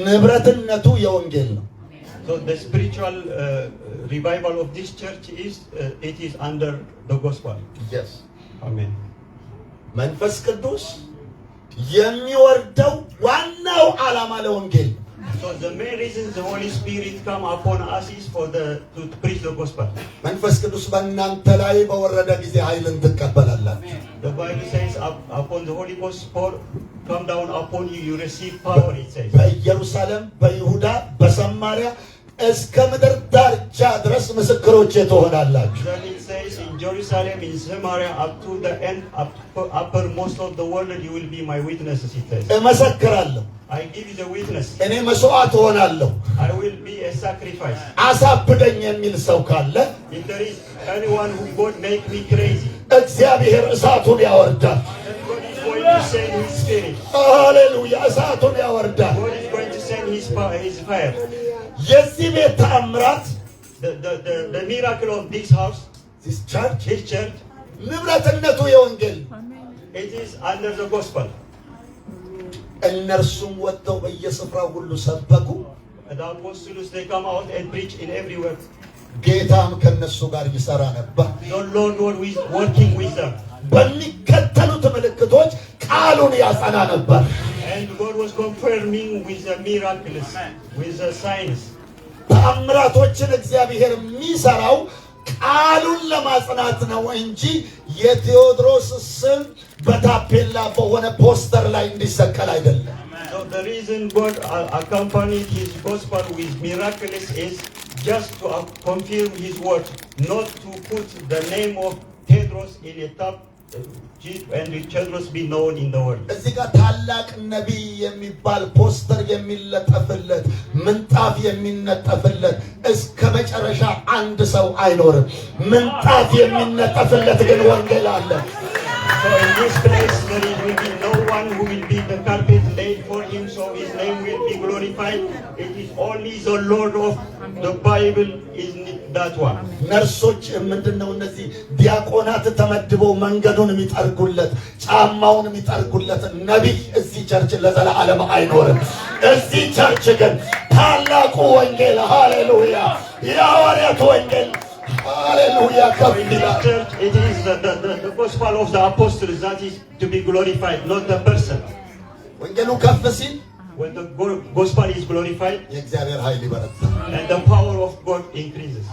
ንብረትነቱ የወንጌል ነው። So the spiritual revival of this church is it is under the gospel. Yes. Amen. መንፈስ ቅዱስ የሚወርደው ዋናው ዓላማ ለወንጌል። So the main reason the Holy Spirit come upon us is for to preach the gospel. መንፈስ ቅዱስ በእናንተ ላይ በወረደ ጊዜ ኃይልን ትቀበላላችሁ። The Bible says upon the Holy Ghost come down upon you, you receive power, it says. በኢየሩሳሌም በይሁዳ በሰማርያ እስከ ምድር ዳርቻ ድረስ ምስክሮቼ ትሆናላችሁ። Then it says in Jerusalem, in Samaria, up to the end, uppermost of the world, you will be my witnesses, it says. እመሰክራለሁ። I give you the witness. እኔ መስዋዕት ሆናለሁ። I will be a sacrifice. አሳብደኝ የሚል ሰው ካለ If there is anyone who God make me crazy, እግዚአብሔር እሳቱን ያወርዳል። God is going to send His Spirit. ሃሌሉያ! እሳቱን ያወርዳል። God is going to send His fire. የዚህ ቤት ተአምራት the miracle of this house, this church ንብረትነቱ የወንጌል it is under the gospel. እነርሱም ወጥተው በየስፍራው ሁሉ ሰበኩ። The apostles they come out and preach in everywhere. ጌታም ከነሱ ጋር ይሰራ ነበር። The Lord was working with them. በሚከተሉት ምልክቶች ቃሉን ያጸና ነበር። And God was confirming with the miracles, with the signs. ተአምራቶችን እግዚአብሔር የሚሰራው ቃሉን ለማጽናት ነው እንጂ የቴዎድሮስ ስም በታፔላ በሆነ ፖስተር ላይ እንዲሰቀል አይደለም። So the reason God accompanied His gospel with miracles is just to confirm His word, not to put the name of Tedros in a top and Tedros be known in the world. እዚህ ጋር ታላቅ ነቢይ የሚባል ፖስተር የሚለጠፍለት ምንጣፍ የሚነጠፍለት እስከ መጨረሻ አንድ ሰው አይኖርም። ምንጣፍ የሚነጠፍለት ግን ወንጌል አለ። So in this place there will be no one who will be the carpet laid for him, so his name will be glorified. It is only the Lord of the Bible is that one. ነርሶች ምንድነው እነዚህ ዲያቆናት ተመድበው መንገዱን የሚጠርጉለት ጫማውን የሚጠርጉለት ነቢይ እዚህ ቸርች ለዘላለም አይኖርም። እዚህ ቸርች ግን ታላቁ ወንጌል ሃሌሉያ የሐዋርያት ወንጌል Hallelujah. It is the gospel of the apostles that is to be glorified, not the person. When the gospel is glorified, and the power of God increases.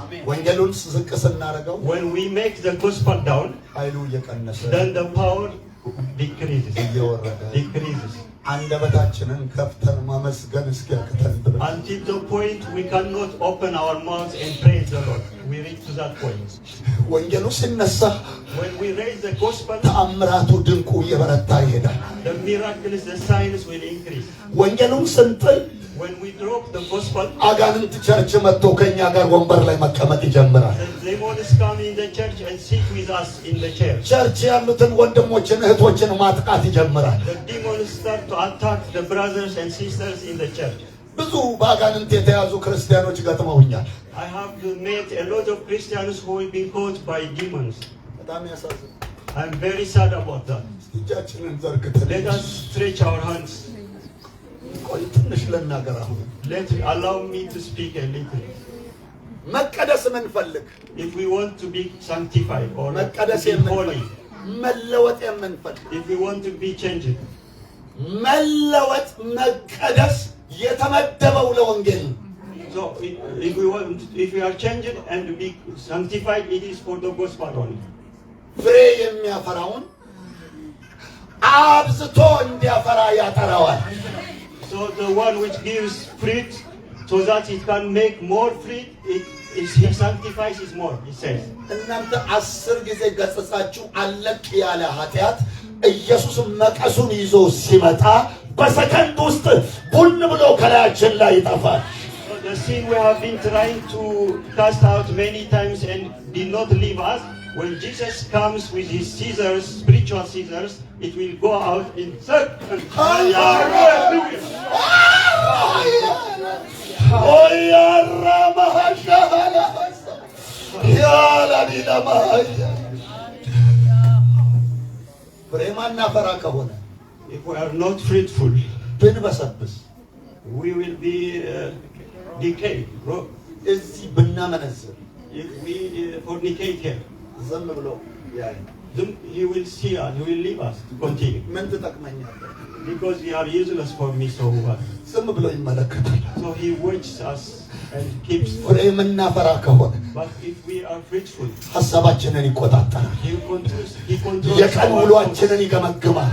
When we make the gospel down, then the power decreases. አንደበታችንን ከፍተን ማመስገን እስኪያቅተን ድረስ until the point we cannot open our mouths and praise the Lord. We reach to that point. ወንጌሉ ሲነሳ when we raise the gospel, ተአምራቱ ድንቁ እየበረታ ይሄዳል። the miracles, the signs will increase. ወንጌሉን ስንጥል when we drop the gospel, አጋንንት ቸርች መጥቶ ከኛ ጋር ወንበር ላይ መቀመጥ ይጀምራል። the demons come in the church and sit with us in the church. ቸርች ያሉትን ወንድሞችን እህቶችን ማጥቃት ይጀምራል። The demons start to attack the brothers and sisters in the church. ብዙ በአጋንንት የተያዙ ክርስቲያኖች ገጥመውኛል። I have met a lot of Christians who have been caught by demons. በጣም ያሳዝናል። I'm very sad about that. እጃችንን ዘርግተን let us stretch our hands. ቆይ ትንሽ ልናገር አሁን allow me to speak a little. መቀደስ የምንፈልግ if we want to be sanctified or መቀደስ holy, መለወጥ የምንፈልግ if we want to be changed, መለወጥ መቀደስ የተመደበው ለወንጌል ነው። so if we are changed and to be sanctified, it is for the gospel only. ፍሬ የሚያፈራውን አብዝቶ እንዲያፈራ ያጠራዋል። So the one which gives fruit so that it can make more fruit, he sanctifies it more, he says. እናንተ 10 ጊዜ ገጽጻችሁ አለቅ ያለ ኃጢአት ኢየሱስ መቀሱን ይዞ ሲመጣ በሰከንድ ውስጥ ቡን ብሎ ከላያችን ላይ ይጠፋል። The sin we have been trying to cast out many times and did not leave us, when Jesus comes with his scissors, spiritual scissors, it will go out in seconds. ፍሬማና ፈራ ከሆነ if we are not fruitful, ብንበሰብስ we will be decayed. እዚህ ብናመነዝር If we fornicate here, ዝም ብሎ ያይ then he will see us, he will leave us to continue. ምን ትጠቅመኛለህ? Because you are useless for me, so what? ዝም ብሎ ይመለከታል። So he watches us and keeps. ፍሬ የምናፈራ ከሆነ But if we are fruitful, ሀሳባችንን ይቆጣጠራል። he controls የቀን ውሏችንን ይገመግማል።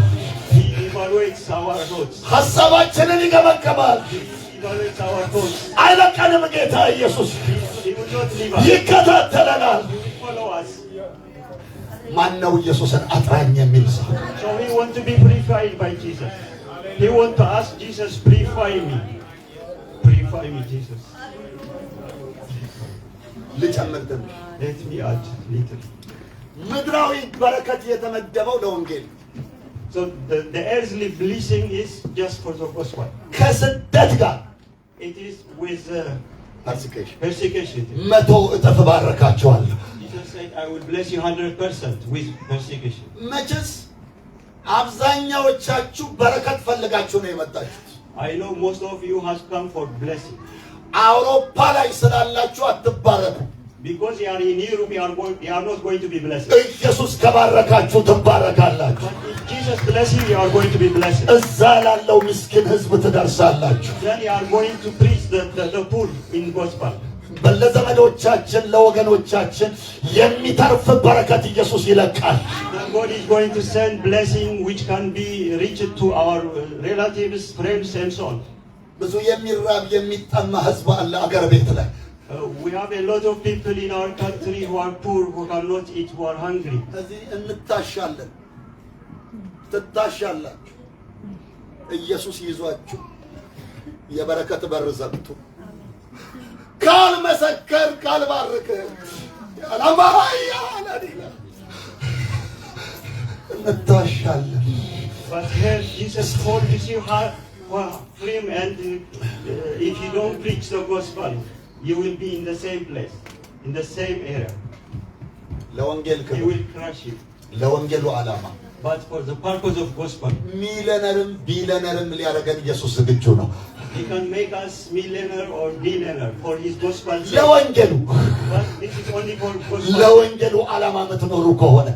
He evaluates our thoughts. ሀሳባችንን ይገመግማል። He evaluates our thoughts. አይለቀንም ጌታ ኢየሱስ He will not leave us. ይከታተለናል። He will follow us. ማን ነው ኢየሱስን አጥራኝ የሚል ሰው? So we want to be purified by Jesus. He want to ask Jesus, purify me. Purify me, Jesus. ልጨምር ትንሽ Let me add little. ምድራዊ በረከት የተመደበው ለወንጌል So the earthly blessing is just for the gospel. ከስደት ጋር It is with persecution 100%. 100 እጥፍ ባረካቸዋለሁ። Jesus said, I will bless you 100% with persecution. መቼስ አብዛኛዎቻችሁ በረከት ፈልጋችሁ ነው የመጣችሁት። I know most of you has come for blessing. አውሮፓ ላይ ስላላችሁ አትባረኩ። Because you are in Europe, you are not going to be blessed. ኢየሱስ ከባረካችሁ ትባረካላችሁ። But if Jesus bless you, you are going to be blessed. እዛ ላለው ምስኪን ህዝብ ትደርሳላችሁ። Then you are going to preach the poor in gospel. ለዘመዶቻችን ለወገኖቻችን የሚተርፍ በረከት ኢየሱስ ይለቃል። Then God is going to send blessing which can be reached to our relatives, friends and so on. ብዙ የሚራብ የሚጠማ ህዝብ አለ አገር ቤት ላይ። We have a lot of people in our country who are poor, who cannot eat, who are hungry. እዚህ እንታሻለን ትታሻላችሁ። ኢየሱስ ይዟችሁ የበረከት በር ዘግቶ ካልመሰከር ካልባረከ ያላማያ አላዲላ እንታሻለን። But here Jesus told you how free, and if you don't preach the gospel, you will be in the same place, in the same area. ለወንጌል He ክብር will crush you. ለወንጌሉ ዓላማ But for the purpose of gospel, ሚሊዮነርም ቢሊዮነርም ሊያደርገን ኢየሱስ ዝግጁ ነው። He can make us millionaire or billionaire for His gospel. ለወንጌሉ But this is only for gospel. ለወንጌሉ ዓላማ የምትኖሩ ከሆነ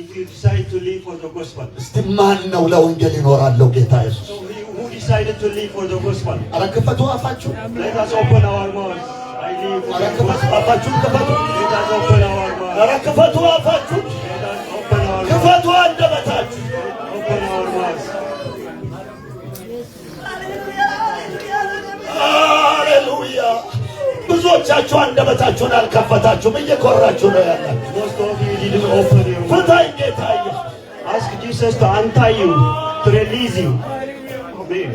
If you decide to live for the gospel. እስቲ ማን ነው ለወንጌል ይኖራለው? ጌታ ኢየሱስ። So who decided to live for the gospel? ኧረ ክፈቱ አፋችሁ። Let us open our mouths. I live for ኧረ the ክፈቱ gospel. አፋችሁ ክፈቱ። Let us open our mouths. ኧረ ክፈቱ አፋችሁ Let us open our mouths. ክፈቱ አንደበታችሁ። Open our mouths. ሃሌሉያ። ብዙዎቻችሁ አንደበታችሁን አልከፈታችሁም፣ እየኮራችሁ ነው ያላችሁ። Most of you didn't open your mouth. ፍታኝ ጌታ ኢየሱስ። Ask Jesus to untie you, to release you. Amen.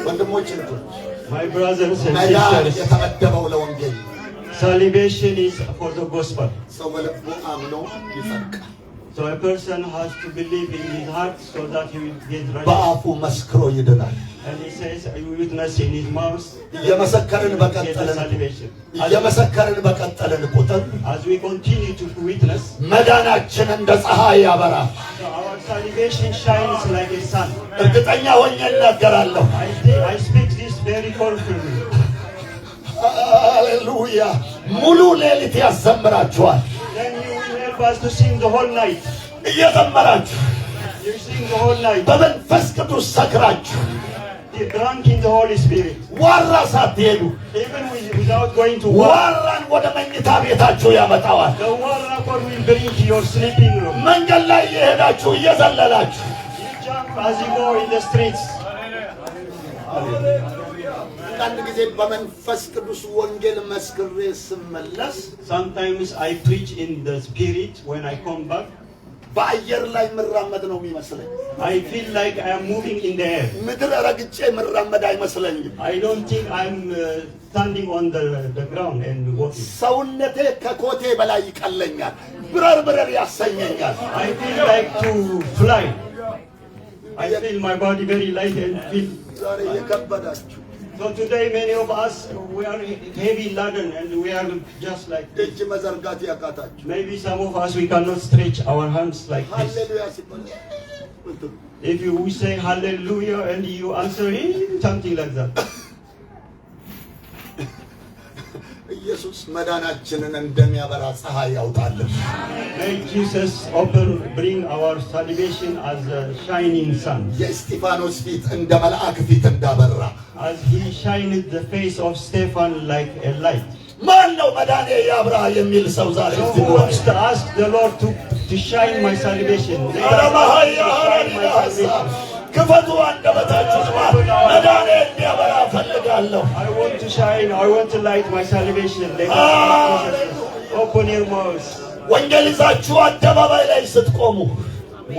ወንድሞች ልጆች፣ My brothers and መዳን sisters, የተመደበው ለወንጌል salvation is for the gospel. ሰው በልቡ አምኖ ይጸድቃል፣ So a person has to believe in his heart so that he will get righteous. በአፉ መስክሮ ይድናል። And he says, I will witness in his mouth, እየመሰከርን get the በቀጠልን salvation. እየመሰከርን በቀጠልን ቁጥር As we continue to witness, መዳናችን እንደ ፀሐይ ያበራል። so our salvation shines like a sun. እርግጠኛ ሆኜ እናገራለሁ። I speak this very confidently. ሃሌሉያ። ሙሉ ሌሊት ያዘምራችኋል። Then you will help us to sing the whole night. እየዘመራችሁ You sing the whole night. በመንፈስ ቅዱስ ሰክራችሁ Drunk in the Holy Spirit. ዋራ ሳትሄዱ Even without going to war. ዋራን ወደ መኝታ ቤታችሁ ያመጣዋል። The war record will bring to your sleeping room. መንገድ ላይ እየሄዳችሁ እየዘለላችሁ You jump as you go in the streets. አንዳንድ ጊዜ በመንፈስ ቅዱስ ወንጌል መስክሬ ስመለስ Sometimes I preach in the spirit when I come back. በአየር ላይ ምራመድ ነው የሚመስለኝ። I feel like I am moving in the air. ምድር ረግጬ ምራመድ አይመስለኝም። I don't think I'm standing on the ground and walking. ሰውነቴ ከኮቴ በላይ ይቀለኛል፣ ብረር ብረር ያሰኘኛል። I feel like to fly. I feel my body very light and feel. ዛሬ የከበዳችሁ So today many of us, we are heavy laden and we are just like this. እጅ መዘርጋት ያቃታችሁ Maybe some of us, we cannot stretch our hands like this. ሃሌሉያ ሲባል If you say hallelujah and you answer him, something like that. ኢየሱስ መዳናችንን እንደሚያበራ ፀሐይ ያውጣልን። May Jesus bring our salvation as a shining sun. የእስጢፋኖስ ፊት እንደ መልአክ ፊት እንዳበራ As he shined the face of Stephen like a light. ማን ነው መዳኔ ያብራ የሚል ሰው ዛሬ So who wants to ask the Lord to shine my salvation? ክፈቱ አንደበታችሁ መዳኔ እንዲያበራ ፈልጋለሁ። I want to shine, I want to light my salvation. Open your mouth. ወንጌል ይዛችሁ አደባባይ ላይ ስትቆሙ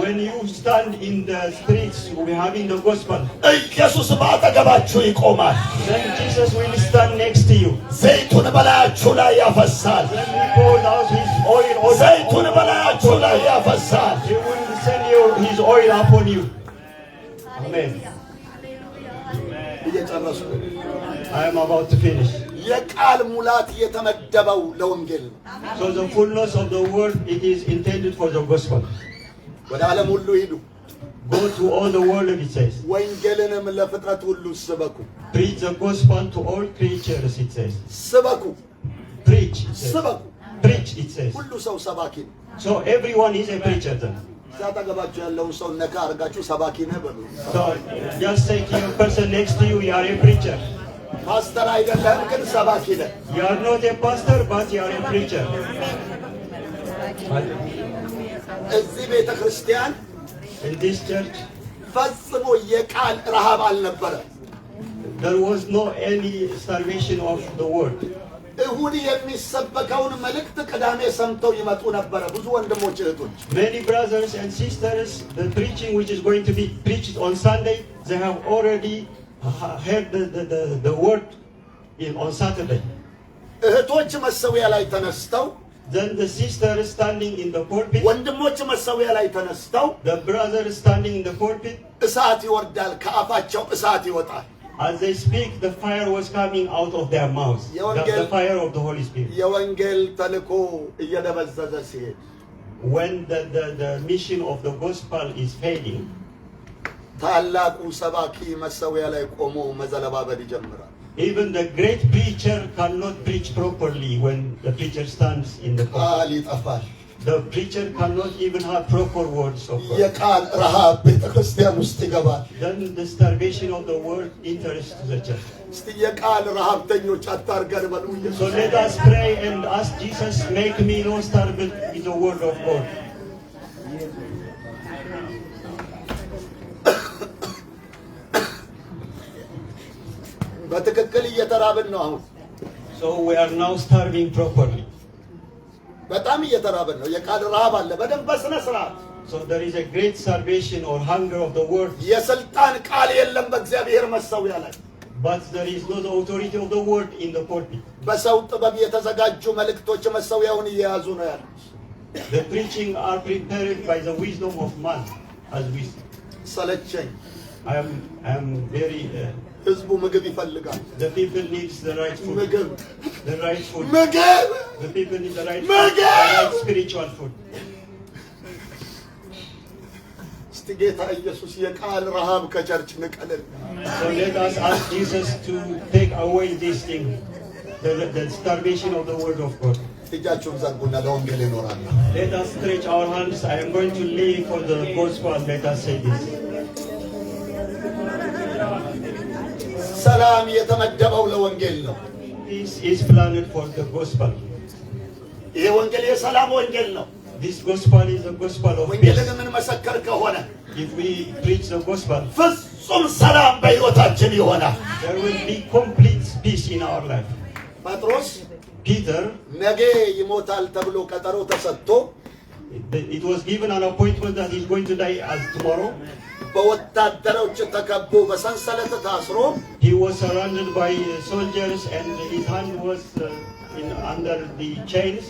When you stand in the streets, we having the gospel. ኢየሱስ በአጠገባችሁ ይቆማል። Then Jesus will stand next to you. ዘይቱን በላያችሁ ላይ ያፈሳል። Then he poured out his oil on ዘይቱን በላያችሁ ላይ ያፈሳል። He will send his oil upon you. Amen. እየጨረስኩ I am about to finish. የቃል ሙላት የተመደበው ለወንጌል ነው። So the fullness of the word, it is intended for the gospel. ወደ ዓለም ሁሉ ሂዱ፣ Go to all the world, it says. ወንጌልንም ለፍጥረት ሁሉ ስበኩ። Preach the gospel to all creatures, it says. ስበኩ፣ Preach, it says. ስበኩ። Preach, it says. ሁሉ ሰው ሰባኪ ነው። So everyone is a preacher then. ሲያጠገባችሁ ያለውን ሰው ነካ አድርጋችሁ ሰባኪ ነህ በሉ። So just say to your person next to you, you are a preacher. ፓስተር አይደለም ግን ሰባኪ ነህ። You are not a pastor, but you are a preacher. እዚህ ቤተ ክርስቲያን In this church, ፈጽሞ የቃል ረሃብ አልነበረ። there was no any starvation of the word. እሁድ የሚሰበከውን መልእክት ቅዳሜ ሰምተው ይመጡ ነበረ ብዙ ወንድሞች እህቶች። Many brothers and sisters, the preaching which is going to be preached on Sunday, they have already heard the word on Saturday. እህቶች መሰዊያ ላይ ተነስተው Then the sisters standing in the pulpit, ወንድሞች መሰዊያ ላይ ተነስተው the brothers standing in the pulpit, እሳት ይወርዳል፣ ከአፋቸው እሳት ይወጣል። as they speak, the fire was coming out of their mouths. The fire of the Holy Spirit. የወንጌል ተልእኮ እየደበዘዘ ሲሄድ When the mission of the gospel is fading, ታላቁ ሰባኪ መሰዊያ ላይ ቆሞ መዘለባበድ ይጀምራል። even the great preacher cannot preach properly when the preacher stands in the pulpit. ቃል ይጠፋል። The preacher cannot even have proper words of God. የቃል ረሃብ ቤተ ክርስቲያን ውስጥ ይገባል። Then the starvation of the word enters to the church. እስቲ የቃል ረሃብተኞች አታርገን በሉ። So let us pray and ask Jesus, make me no starved with the word of God. በትክክል እየተራብን ነው አሁን። So we are now starving properly. በጣም እየተራብን ነው። የቃል ረሃብ አለ በደንብ በስነ ስርዓት። So there is a great starvation or hunger of the word. የስልጣን ቃል የለም በእግዚአብሔር መሰዊያ ላይ። But there is no authority of the word in the pulpit. በሰው ጥበብ የተዘጋጁ መልእክቶች መሰዊያውን እየያዙ ነው ያሉት። The preaching are prepared by the wisdom of man, as we see. ሰለቸኝ። I am very. ህዝቡ ምግብ ይፈልጋል። The people needs the right food. ምግብ The right food. ምግብ The people need the right ምግብ food. The right spiritual food. እስቲ ጌታ ኢየሱስ የቃል ረሃብ ከቸርች ንቀልን። So let us ask Jesus to take away this thing, the starvation of the word of God. እጃችሁን ዘርጉና ለወንጌል ይኖራል። Let us stretch our hands. I am going to live for the gospel. Let us say this. ሰላም የተመደበው ለወንጌል ነው። This is planned for the gospel. ይሄ ወንጌል የሰላም ወንጌል ነው። This gospel is the gospel of peace. ወንጌልን የምንመሰክር ከሆነ If we preach the gospel, ፍጹም ሰላም በሕይወታችን ይሆናል። there will be complete peace in our life. ጴጥሮስ Peter, ነገ ይሞታል ተብሎ ቀጠሮ ተሰጥቶ it was given an appointment that he's going to die as tomorrow. በወታደሮች ተከቦ በሰንሰለት ታስሮ He was surrounded by soldiers and his hand was under the chains.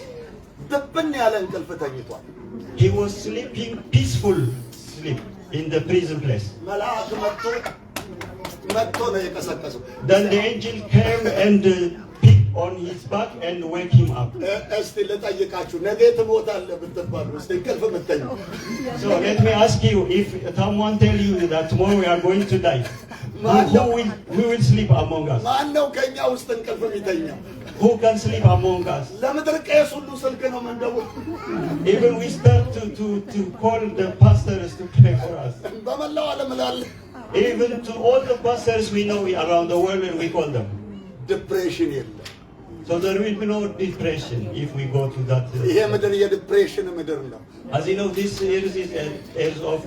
ድብን ያለ እንቅልፍ ተኝቷል። He was sleeping peaceful sleep in the prison place. መልአክ መጥቶ ነው የቀሰቀሰው። Then the angel came and picked on his back and wake him up. እስቲ ልጠይቃችሁ ነገ ትሞታለህ ብትባሉ እስቲ እንቅልፍ የምትተኙ? So let me ask you, if someone tell you that tomorrow we are going to die, who will sleep among us? ማን ነው ከኛ ውስጥ እንቅልፍ የሚተኛው? Who can sleep among us? ለምድር ቄስ ሁሉ ስልክ ነው የምንደውል። Even we start to call the pastors to pray for us. በመላው ዓለም ላለ Even to all the pastors we know around the world, and we call them. ዲፕሬሽን የለም። So there will be no depression if we go to that. ይሄ ምድር የዲፕሬሽን ምድር ነው። As you know, this is age of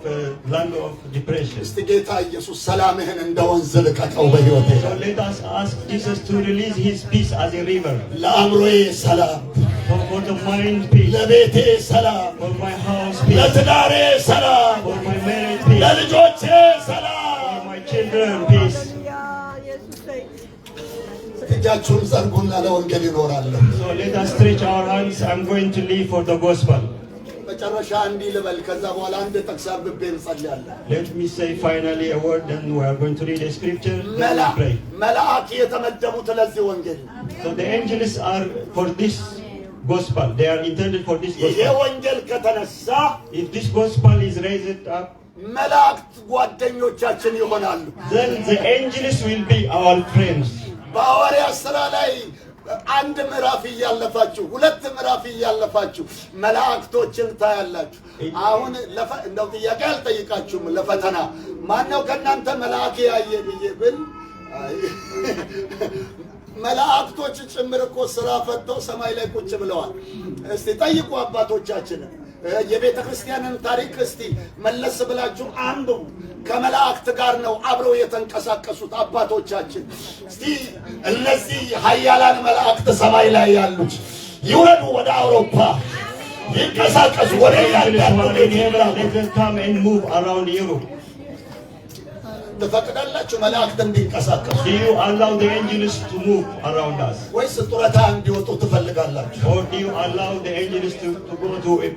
land of depression. እስቲ ጌታ ኢየሱስ ሰላምህን እንደ ወንዝ ልቀቀው በሕይወቴ። So let us ask Jesus to release His peace as a river. ለአእምሮዬ ሰላም፣ For the mind peace. ለቤቴ ሰላም፣ For my house peace. ለትዳሬ ሰላም፣ For my marriage peace. ለልጆቼ ሰላም። For my children peace. እጃችሁን ዘርጉና ለወንጌል ይኖራለሁ። So let us stretch our hands. I'm going to live for the gospel. መጨረሻ እንዲህ ልበል፣ ከዛ በኋላ አንድ ጥቅስ አንብቤ እንጸልያለን። Let me say finally a word, then we are going to read a scripture, then we pray. መላእክት የተመደቡት ለዚህ ወንጌል ነው። So the angels are for this gospel. They are intended for this ይሄ gospel. ወንጌል ከተነሳ If this gospel is raised up, መላእክት ጓደኞቻችን ይሆናሉ። then the angels will be our friends. በሐዋርያት ሥራ ላይ አንድ ምዕራፍ እያለፋችሁ ሁለት ምዕራፍ እያለፋችሁ መላእክቶችን ታያላችሁ። አሁን እንደው ጥያቄ አልጠይቃችሁም ለፈተና ማነው ከእናንተ መልአክ ያየ ብዬ ብል መላእክቶች ጭምር እኮ ሥራ ፈተው ሰማይ ላይ ቁጭ ብለዋል። እስቲ ጠይቁ አባቶቻችንን። የቤተ ክርስቲያንን ታሪክ እስቲ መለስ ብላችሁ አንብቡ። ከመላእክት ጋር ነው አብረው የተንቀሳቀሱት አባቶቻችን። እስቲ እነዚህ ኃያላን መላእክት ሰማይ ላይ ያሉት ይወዱ ወደ አውሮፓ ይንቀሳቀሱ ወደ ያንዳንዱ Let them come and move around Europe. ትፈቅዳላችሁ መላእክት እንዲንቀሳቀሱ? Do you allow the angels to move around us? ወይስ ጡረታ እንዲወጡ ትፈልጋላችሁ? Or do you allow the angels to go to a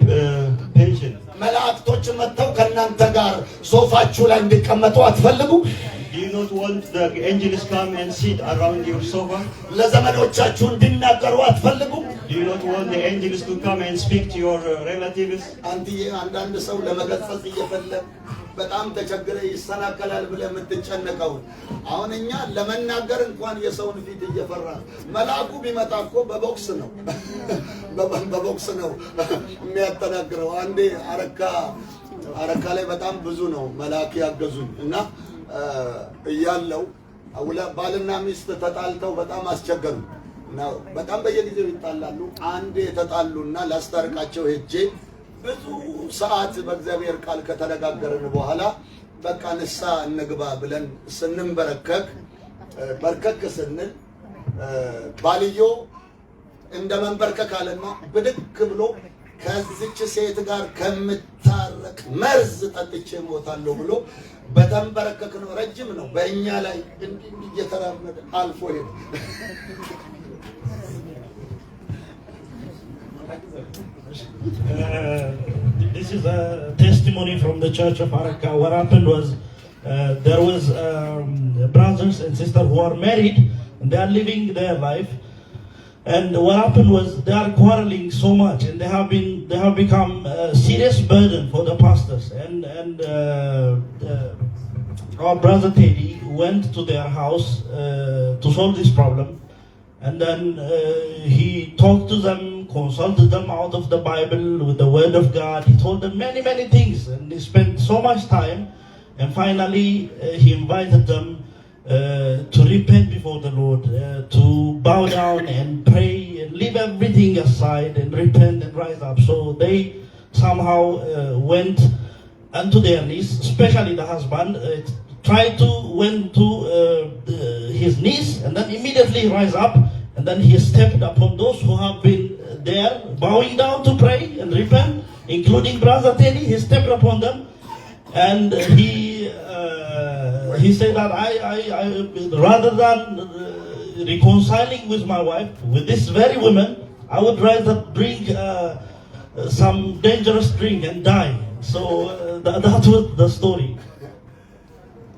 pension? መላእክቶች መጥተው ከእናንተ ጋር ሶፋችሁ ላይ እንዲቀመጡ አትፈልጉ? Do you not want the angels come and sit around your sofa? ለዘመዶቻችሁ እንዲናገሩ አትፈልጉ? Do you not want the angels to come and speak to your relatives? አንተዬ አንዳንድ ሰው ለመገሰጽ እየፈለግ በጣም ተቸግረ ይሰናከላል ብለህ የምትጨነቀው አሁን እኛ ለመናገር እንኳን የሰውን ፊት እየፈራ መልአኩ ቢመጣ እኮ በቦክስ ነው በቦክስ ነው የሚያጠናግረው። አንዴ አረካ ላይ በጣም ብዙ ነው መልአክ ያገዙኝ እና እያለው ባልና ሚስት ተጣልተው በጣም አስቸገሩ እና በጣም በየጊዜው ይጣላሉ። አንዴ ተጣሉና ላስታርቃቸው ሄጄ ብዙ ሰዓት በእግዚአብሔር ቃል ከተነጋገርን በኋላ በቃ ንሳ እንግባ ብለን ስንንበረከክ በርከክ ስንል ባልዮ እንደ መንበርከክ አለና ብድግ ብሎ ከዚች ሴት ጋር ከምታረቅ መርዝ ጠጥቼ ሞታለሁ ብሎ በተንበረከክ ነው። ረጅም ነው። በእኛ ላይ እንዲህ እየተራመደ አልፎ ሄደ። This is a testimony from the Church of Araka. What happened was there was brothers and sisters who are married and they are living their life. And what happened was they are quarreling so much, and they have become a serious burden for the pastors. And our brother Teddy went to their house to solve this problem. And then he talked to them, consulted them out of the Bible with the Word of God. He told them many, many things, and he spent so much time. And finally, he invited them to repent before the Lord, to bow down and pray and leave everything aside and repent and rise up. So they somehow went onto their knees, especially the husband. Went to his knees and then immediately rise up, and then he stepped upon those who have been there bowing down to pray and repent, including Brother Teddy. He stepped upon them, and he said that I rather than reconciling with my wife, with this very woman, I would rather drink some dangerous drink and die. So that was the story.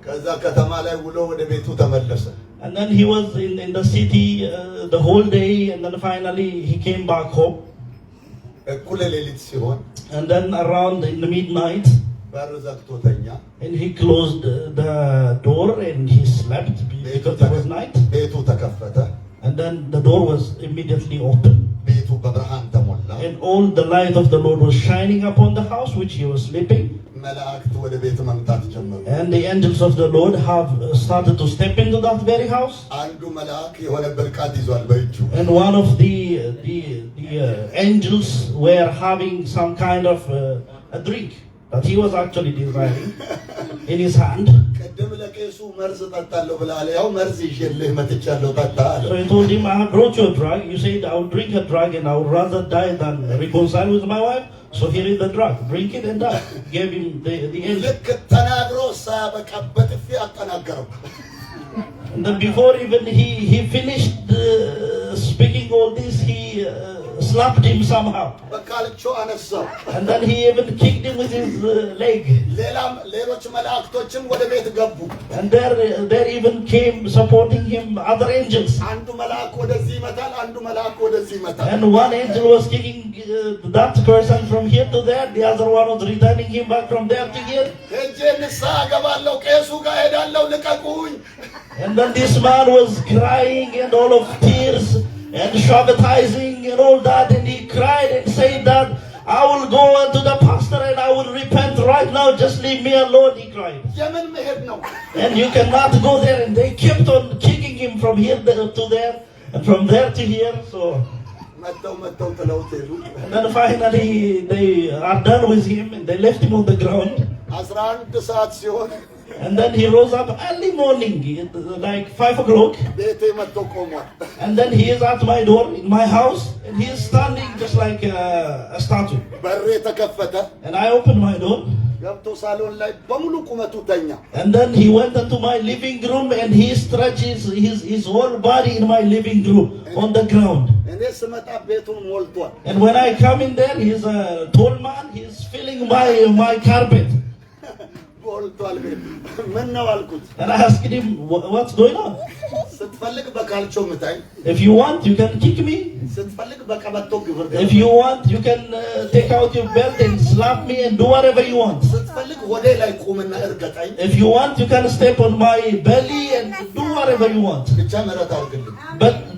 ከዛ ከተማ ላይ ውሎ ወደ ቤቱ ተመለሰ። And then he was in the city the whole day, and then finally he came back home. እኩለ ሌሊት ሲሆን And then around in the midnight, በር ዘግቶ ተኛ። and he closed the door and he slept because it was night. ቤቱ ተከፈተ። And then the door was immediately open. ቤቱ በብርሃን ተሞላ። And all the light of the Lord was shining upon the house which he was sleeping. መላእክት ወደ ቤት መምጣት ጀመሩ። And the angels of the Lord have started to step into that very house. አንዱ መልአክ የሆነ ብልቃት ይዟል በእጁ። And one of the angels were having some kind of a drink that he was actually desiring in his hand. ቅድም ለቄሱ መርዝ ጠጣለሁ ብለሃል። ያው መርዝ ይዤልህ መጥቻለሁ ጠጣ አለ። So he told him, I have brought you a drug. You said I would drink a drug and I would rather die than reconcile with my wife. So here is the drug. Drink it and die. Gave him the angel. ልክ ተናግሮ ሳበቃ በጥፊ አጠናገረው። And then before even he finished speaking all this, he slapped him somehow. በቃልቾ አነሳው። And then he even kicked him with his leg. ሌሎች መላእክቶችም ወደ ቤት ገቡ። And there even came supporting him other angels. አንዱ መልአክ ወደዚህ ይመታል፣ አንዱ መልአክ ወደዚህ ይመታል። And one angel was kicking that person from here to there, the other one was returning him back from there to here. ሄጄ ንስሐ እገባለሁ፣ ቄሱ ጋር ሄዳለሁ፣ ልቀቁኝ። And then this man was crying and all of tears and traumatizing and all that, and he cried and said that I will go to the pastor and I will repent right now, just leave me alone, he cried. የምን መሄድ ነው? And you cannot go there, and they kept on kicking him from here to there and from there to here. So መተው ጥለውት ሄዱ። and then finally they are done with him and they left him on the ground. 11 ሰዓት ሲሆን And then he rose up early morning, like 5 o'clock. ቤቴ መጥቶ ቆሟል። And then he is at my door in my house, and he is standing just like a statue. በሬ ተከፈተ። And I opened my door. ገብቶ ሳሎን ላይ በሙሉ ቁመቱ ተኛ። And then he went into my living room and he stretches his whole body in my living room on the ground. እኔ ስመጣ ቤቱን ሞልቷል። And when I come in there, he's a tall man. He's filling my carpet. ሞልቷል ቤቱ። ምን ነው አልኩት። And I asked him, what's going on? ስትፈልግ በካልቾ ምታኝ፣ If you want, you can kick me. ስትፈልግ በቀበቶ ግብር፣ If you want, you can take out your belt and slap me and do whatever you want. ስትፈልግ ወዴ ላይ ቁምና እርገጠኝ። If you want, you can step on my belly and do whatever you want. ብቻ ምሕረት አድርግልኝ።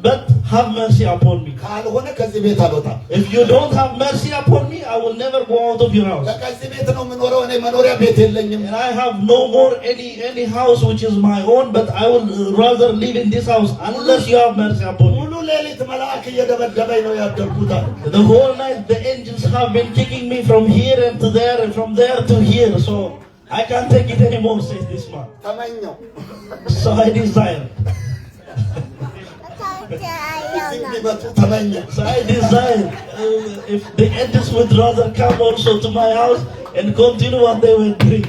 But have mercy upon me. ካልሆነ ከዚህ ቤት አልወጣም። If you don't have mercy upon me, I will never go out of your house. ከዚህ ቤት ነው የምኖረው። እኔ መኖሪያ ቤት የለኝም። And I have no more any house which is my own, but I will rather live in this house unless you have mercy upon me. ሙሉ ሌሊት መልአክ እየደበደበኝ ነው ያደርኩት አለ። The whole night the angels have been kicking me from here and to there and from there to here, so I can't take it anymore, says this man. ተመኘው። So I desire. እዚህ ሊመጡ ተመኘው። So I desire if the angels would rather come also to my house and continue what they were doing.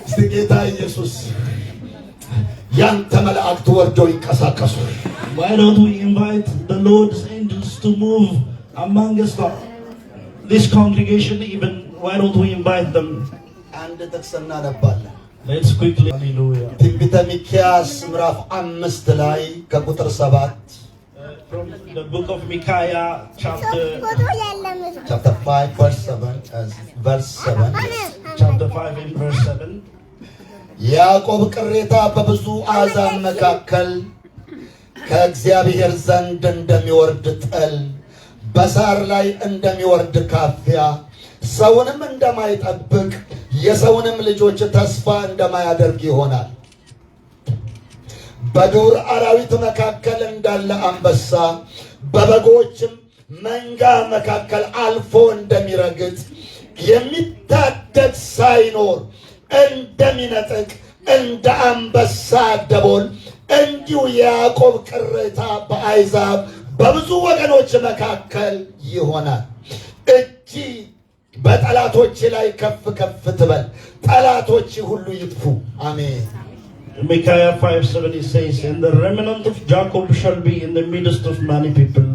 እስቲ ጌታ ኢየሱስ ያንተ መላእክት ወርደው ይንቀሳቀሱ። Why don't we invite the Lord's angels to move among us, this congregation even? Why don't we invite them? አንድ ጥቅስ እናነባለን። Let's quickly, hallelujah. ትንቢተ ሚክያስ ምዕራፍ 5 ላይ ከቁጥር 7 From the book of Micaiah, chapter 5 verse 7 chapter 5 and verse 7. ያዕቆብ ቅሬታ በብዙ አሕዛብ መካከል ከእግዚአብሔር ዘንድ እንደሚወርድ ጠል በሳር ላይ እንደሚወርድ ካፊያ ሰውንም እንደማይጠብቅ የሰውንም ልጆች ተስፋ እንደማያደርግ ይሆናል። በዱር አራዊት መካከል እንዳለ አንበሳ በበጎችም መንጋ መካከል አልፎ እንደሚረግጥ የሚታደግ ሳይኖር እንደሚነጥቅ እንደ አንበሳ ደቦል እንዲሁ የያዕቆብ ቅሬታ በአሕዛብ በብዙ ወገኖች መካከል ይሆናል። እጅ በጠላቶች ላይ ከፍ ከፍ ትበል፣ ጠላቶች ሁሉ ይጥፉ። አሜን። Micaiah 5:7 it says, and the remnant of Jacob shall be in the midst of many people,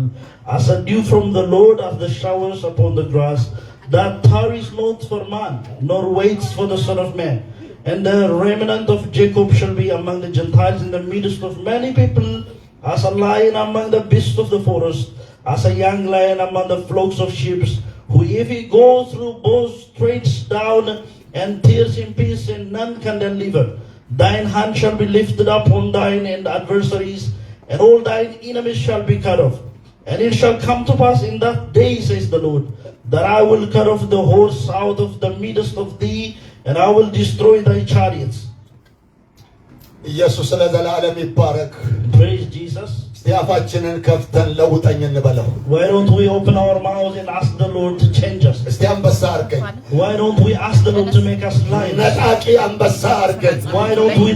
as a dew from the Lord, as the showers upon the grass, that tarries not for man, nor waits for the Son of Man. And the remnant of Jacob shall be among the Gentiles in the midst of many people, as a lion among the beasts of the forest, as a young lion among the flocks of sheep, who if he goes through both treads down and tears in pieces, and none can deliver. Thine hand shall be lifted up on thine adversaries, and all thine enemies shall be cut off. And it shall come to pass in that day, says the Lord, that I will cut off the horse out of the midst of thee, and I will destroy thy chariots. ኢየሱስ ለዘላለም ይባረክ። Praise Jesus. እስቲያፋችንን ከፍተን ለውጠኝ እንበለው። Why don't we open our mouths and ask the Lord to change us? እስቲ አንበሳ አርገኝ። Why don't we ask the Lord to make us lions? ነጣቂ አንበሳ አርገኝ። Why don't we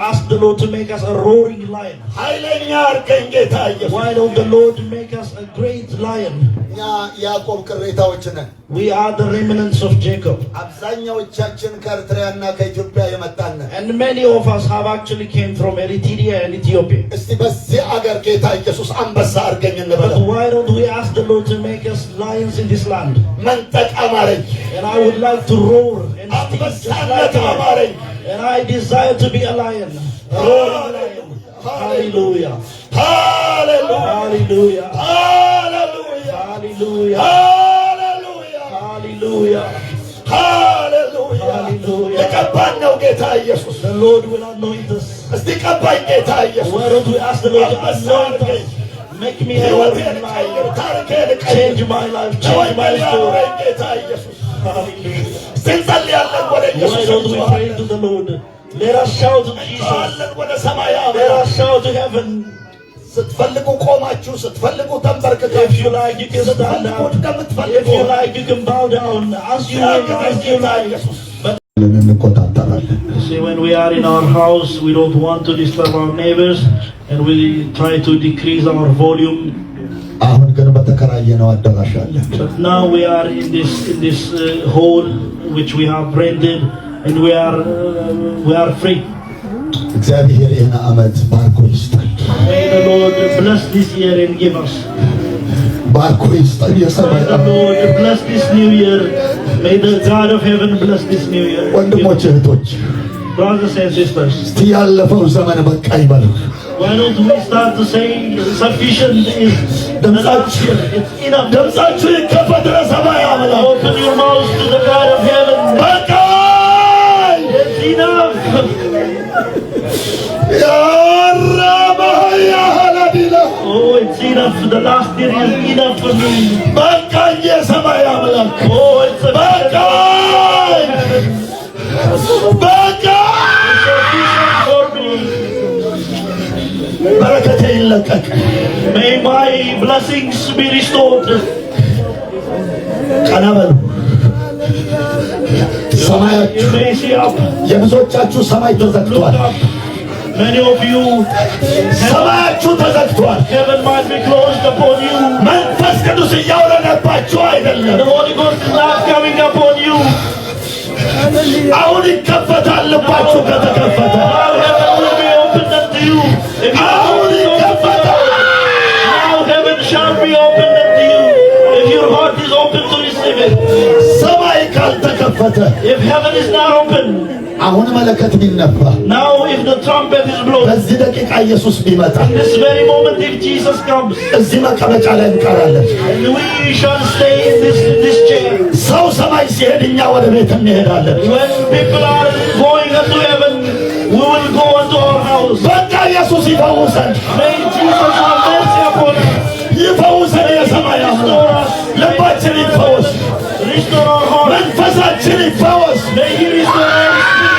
ask the Lord to make us a roaring lion? ኃይለኛ አርገኝ ጌታ ኢየሱስ። Why don't the Lord make us a great lion? እኛ ያዕቆብ ቅሬታዎች ነን። We are the remnants of Jacob. አብዛኛዎቻችን ከኤርትራና ከኢትዮጵያ የመጣን ነን። And many of us have actually came from Eritrea and Ethiopia. እስቲ በዚህ አገር ጌታ ኢየሱስ አንበሳ አርገኝ But እንበለው። why don't we ask the Lord to make us lions in this land? መንጠቅ አማረኝ። And I would like to roar and speak just like አንበሳነት a lion. አማረኝ። And I desire to be a lion. A roaring lion. Hallelujah. ሃሌሉያ Hallelujah. ሃሌሉያ Hallelujah. ሃሌሉያ Hallelujah. ሃሌሉያ Hallelujah. የቀባን ነው ጌታ ኢየሱስ። The Lord will anoint us. እስቲ ቀባኝ ጌታ ኢየሱስ። Why don't we ask the Lord to anoint us? Make me a ሕይወቴን roaring ቀይር፣ lion. ታሪኬን ቀይር። Change my life. Change my story. ያኖረኝ ጌታ ኢየሱስ። Hallelujah. እስቲ እንጸልያለን ወደ Why ኢየሱስ don't we pray to the Lord? Let us shout to Jesus. እንጮኻለን ወደ ሰማይ Let አምላክ። us shout to heaven. ስትፈልጉ ቆማችሁ፣ ስትፈልጉ If ተንበርክካችሁ፣ you like, you can stand ስትፈልጉ up. እንደምትፈልጉ If you like, you can bow down. As you will, as you like. But እንቆጣጠራለን። see, when we are in our house, we don't want to disturb our neighbors, and we try to decrease our volume. አሁን ግን በተከራየነው አዳራሽ አለ። But now we are in this hall which we have rented, and we are free. እግዚአብሔር ይህን ዓመት ባርኮ ይስጠን። May the Lord bless this year and give us. ባርኮ ይስጠን። የሰማይ May the Lord bless this new year. May the God of heaven bless this new year. ወንድሞች እህቶች፣ Brothers and sisters, እስቲ ያለፈው ዘመን በቃ ይበሉ። why don't we start to say sufficient is enough. It's enough. ድምፃችሁ ይከፈት ለሰማይ አምላክ። Open your mouths to the God of heaven. በቃ It's enough. ያራባያ ሀላዲላ Oh, it's enough. The last year is enough for me. በቃ የሰማይ አምላክ Oh, it's በቃ በቃ sufficient for me. በረከቴ ይለቀቅ። May my blessings be restored. ቀና በሉ። ሰማያችሁ You may see up. የብዙዎቻችሁ ሰማይ Look ተዘግቷል። up. Many of you, ሰማያችሁ ተዘግቷል። heaven might be closed upon you. መንፈስ ቅዱስ እያወረደባችሁ አይደለም። The Holy Ghost is not coming upon you. አሁን ይከፈታል። ልባችሁ ከተከፈተ Now heaven will be opened unto you. If you አሁን ይከፈታል። now heaven shall be opened unto you. If your heart is open to receive it. ሰማይ ካልተከፈተ If heaven is not open, አሁን መለከት ቢነፋ now if the trumpet is blown, በዚህ ደቂቃ ኢየሱስ ቢመጣ this very moment if Jesus comes, እዚህ መቀመጫ ላይ እንቀራለን። and we shall stay in this chair. ሰው ሰማይ ሲሄድ እኛ ወደ ቤት እንሄዳለን። When people are going unto heaven, we will go unto our house. በቃ ኢየሱስ ይፈውሰን፣ May Jesus have mercy upon us. ይፈውሰን። የሰማይ አምላክ ልባችን ይፈወስ፣ Restore our heart. መንፈሳችን ይፈወስ፣ May He restore our spirit.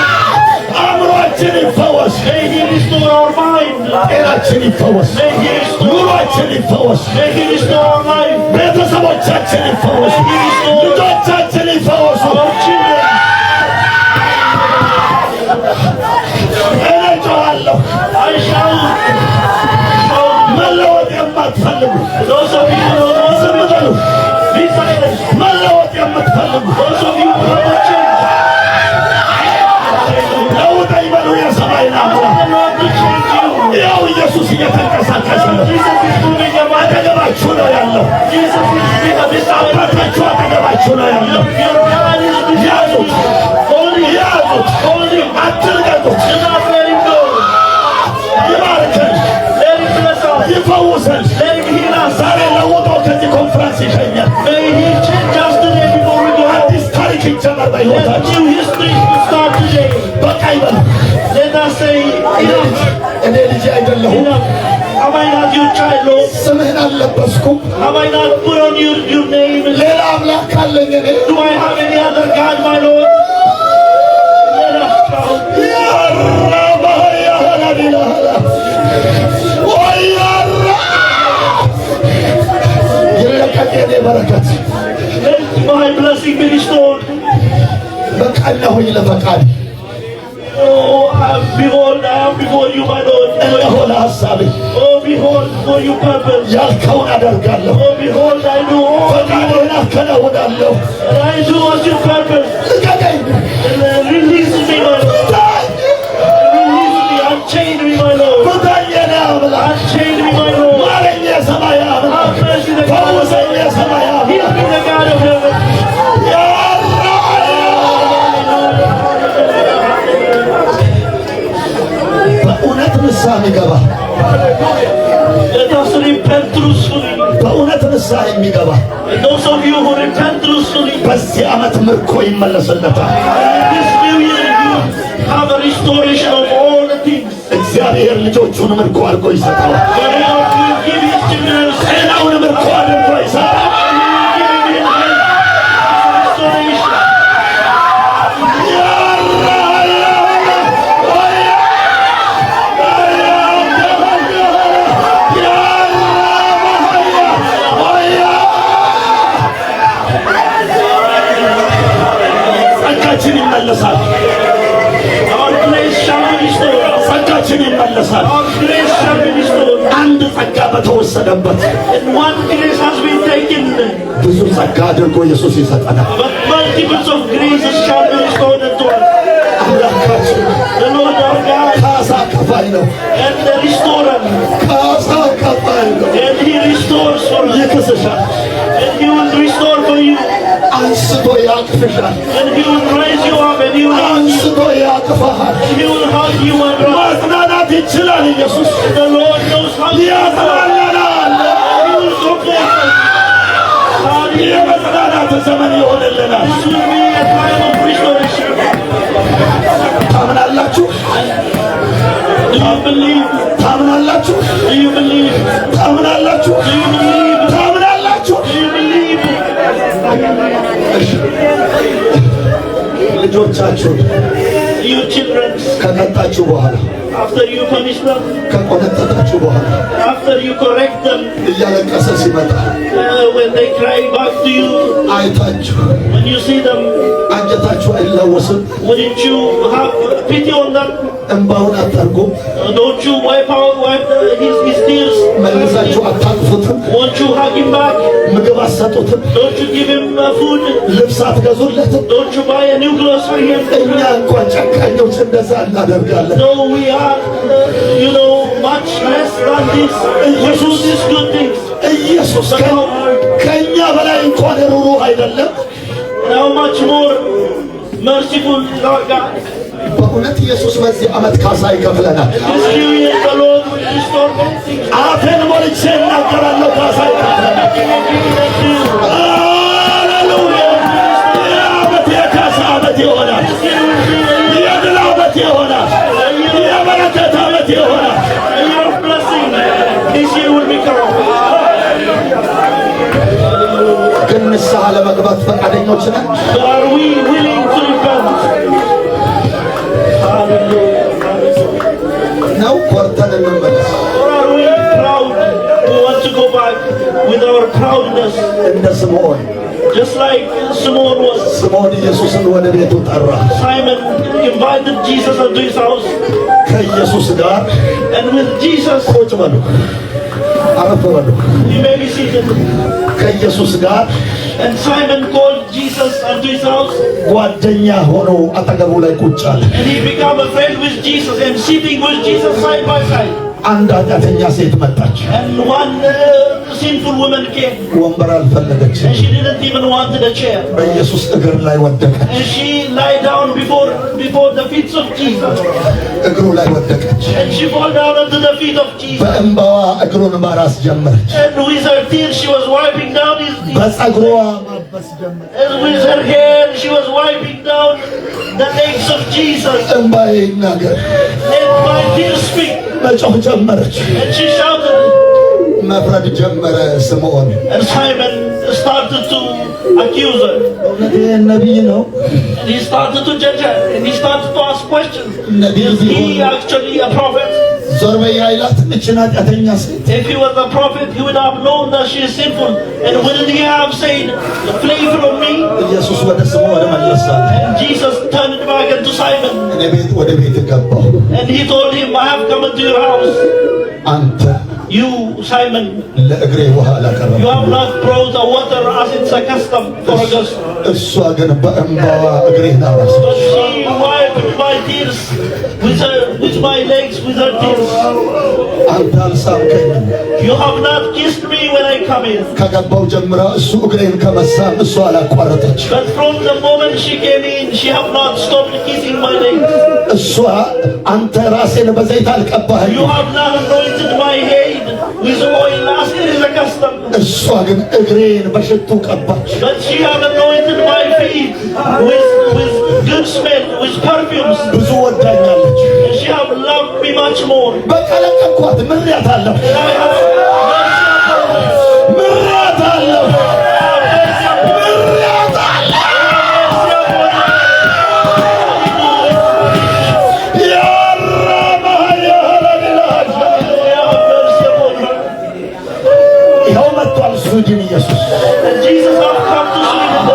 አእምሯችን ይፈወስ፣ May He restore our mind. ጤናችን ይፈወስ፣ May He restore ኑሯችን ይፈወስ፣ May He restore our life. ቤተሰቦቻችን ይፈወስ፣ ልጆቻችን ይፈወሱ። Our children. እኔ እጮኻለሁ። I shout. መለወጥ የማትፈልጉ Those of you who don't ዝም want በሉ። to be silent. መለወጥ የምትፈልጉ Those of you who want to change. ለውጠኝ በሉ። የሰማይ አምላክ I want to change you. ያው ኢየሱስ እየተንቀሳቀሰ ነው። Jesus is moving your mind. አጠገባችሁ ነው ያለው። Jesus is beside you. አባታችሁ አጠገባችሁ ነው ያለው። Your God is beside you. Hold ያዙት፣ Hold him. አትልቀቁት። Do not let him go. ይባርከን፣ Let him bless us. ይፈውሰን። Let him heal us. ዛሬ ለውጦ ከዚህ ኮንፈረንስ ይሸኛል። May he change us today before we go home. አዲስ ታሪክ ይጀመር Let በሕይወታችን። new history start today. በቃ ይበል። Let us say enough. እኔ ልጅ አይደለሁም፣ Enough. Have I not your child, Lord? ስምህን አልለበስኩም፣ Have I not put on your name? ሌላ አምላክ አለኝ እኔ። Do I have any other God, my Lord? Let us shout. ይለቀቅ የኔ በረከት። Let my blessing be restored. በቃናሁኝ ለፈቃድ Oh, behold, I am before you, my Lord. እነሆ ለሐሳቤ Oh, behold, for your purpose. ያልከውን አደርጋለሁ፣ Oh, behold, I do all that ፈቃድህን አከናውናለሁ። and I do what your purpose. ልቀቀኝ፣ And release me, my Lord. ፍታኝ፣ Release me, unchain me, my Lord. ፍታኝ የኔ አምላክ፣ Unchain me, my Lord. ማረኝ የሰማይ አምላክ፣ Have mercy, the God of ፈውሰኝ heaven. የሰማይ Heal አምላክ። me, the God of heaven. በእውነት ንስሐ የሚገባ Let us repent truthfully. በእውነት ንስሐ የሚገባ And those of you who repent truthfully, በዚህ ዓመት ምርኮ ይመለስለታል። this new year you have a restoration of all the things. እግዚአብሔር ልጆቹን ምርኮ አድርጎ ይሰጠዋል። The Lord will give his children ጤናውን ምርኮ አድርጎ ይሰጠዋል። ጸጋችን ይመለሳል። Our grace shall be restored. ጸጋችን ይመለሳል። Our grace shall be restored. አንድ ጸጋ በተወሰደበት And one grace has been taken, ብዙ ጸጋ አድርጎ ኢየሱስ ይሰጠናል። but multiples of graces shall be restored unto us. አምላካችን The Lord our God ካሳ ከፋይ ነው። and the restorer, ካሳ ከፋይ ነው። and he restores for us, ይክስሻል፣ and he will restore for you, አንስቶ ያቅፍሻል፣ and he will raise you up, and he will hug you, አንስቶ ያቅፋሃል። and he will hug you and rock. ማጽናናት ይችላል ኢየሱስ። The Lord knows how to ያጽናናናል። He will comfort us. Hallelujah. የመጽናናት ዘመን ይሆንልናል። This will be a time of restoration. ታምናላችሁ? Do you believe? ታምናላችሁ? Do you believe? ታምናላችሁ? Do you believe? ታምናላችሁ? Do you believe? እሺ፣ ልጆቻችሁን You children, ከቀጣችሁ በኋላ after you punish them, ከቆነጠጣችሁ በኋላ after you correct them, እያለቀሰ ሲመጣ when they cry back to you, አይታችሁ when you see them, አንጀታችሁ አይለወስም? wouldn't you have pity on them? እንባውን አታርጉም? Don't you wipe his tears? መልሳችሁ አታቅፉትም? Won't you hug him back? ምግብ አትሰጡትም? Don't you give him food? ልብስ አትገዙለትም? Don't you buy a new clothes for him? እኛ እንኳን ጨካኞች እንደዛ እናደርጋለን። No, we are, much less than this. We do these good things. ኢየሱስ ከእኛ በላይ እንኳን ሩሩህ አይደለም? And how much more merciful is our God? በእውነት ኢየሱስ በዚህ ዓመት ካሳ ይከፍለናል። This new year, the Lord will restore many things. አፌን ሞልቼ እናገራለሁ፣ ካሳ ይከፍለናል። ሃሌሉያ! ይህ ዓመት የካሳ ዓመት ይሆናል። የድል ዓመት ይሆናል። የበረከት ዓመት ይሆናል። A year of blessing. This year will become. ግን ንስሐ ለመግባት ፈቃደኞች ነን? But are we willing to repent? Hallelujah. ነው ኮርተን እንመለስ? Or are we proud? We want to go back with our proudness, እንደ ስምዖን just like Simon was. ስምዖን ኢየሱስን ወደ ቤቱ ጠራ። Simon invited Jesus into his house, ከኢየሱስ ጋር and with Jesus, ቁጭ በሉ፣ አረፍ በሉ። you may be seated. ከኢየሱስ ጋር And Simon called Jesus unto his house, ጓደኛ ሆኖ አጠገቡ ላይ ቁጭ አለ። and he became a friend with Jesus and sitting with Jesus side by side. አንድ ኃጢአተኛ ሴት መጣች። And one sinful woman came. ወንበር አልፈለገች። And she didn't even want a chair. በኢየሱስ እግር ላይ ወደቀች። And she lay down before the feet of Jesus. እግሩ ላይ ወደቀች። And she fell down onto the feet of Jesus. በእንባዋ እግሩን ማራስ ጀመረች። And with her tears she was wiping down his tears. በፀጉሯ ማበስ ጀመረች። And with her hair she was wiping down the legs of Jesus. እንባዬ ይናገር። Let my tears speak. መጮህ ጀመረች። And she shouted. መፍረድ ጀመረ ስምዖን። And Simon started to accuse her. እውነት ይሄ ነቢይ ነው? And he started to judge her. And he started to ask questions. Is he actually a prophet? ዞር በይ አይላትም እችን ኃጢአተኛ ሴት? If he was a prophet, he would have known that she is sinful. And wouldn't he have said, flee from me? ኢየሱስ ወደ ስምዖን መለሰ። And Jesus turned back into Simon. እኔ ወደ ቤት ገባሁ። And he told him, I have come into your house. አንተ You, Simon, ለእግሬ ውሃ አላቀረብክም። you have not brought the water as it's a custom for a guest. እሷ ግን በእንባዋ እግሬን አራሰች። But she wiped my tears with my legs with her tears. አንተ አልሳምከኝም። You have not kissed me when I come in. ከገባው ጀምራ እሱ እግሬን ከመሳም እሷ አላቋረጠች። But from the moment she came in, she have not stopped kissing my legs. እሷ አንተ ራሴን በዘይት አልቀባኸኝ። You have not anointed my head with oil as it is a custom. እሷ ግን እግሬን በሽቱ ቀባች። But she have anointed my feet with good smell, with perfumes. ብዙ ወዳኛለች። And she have loved me much more. በቀለቀኳት ምሪያት አለሁ። And I have ምሪያት አለሁ። ምሪያት አለሁ። ይኸው መጥቷል ስዊድን ኢየሱስ። And Jesus have come to Sweden.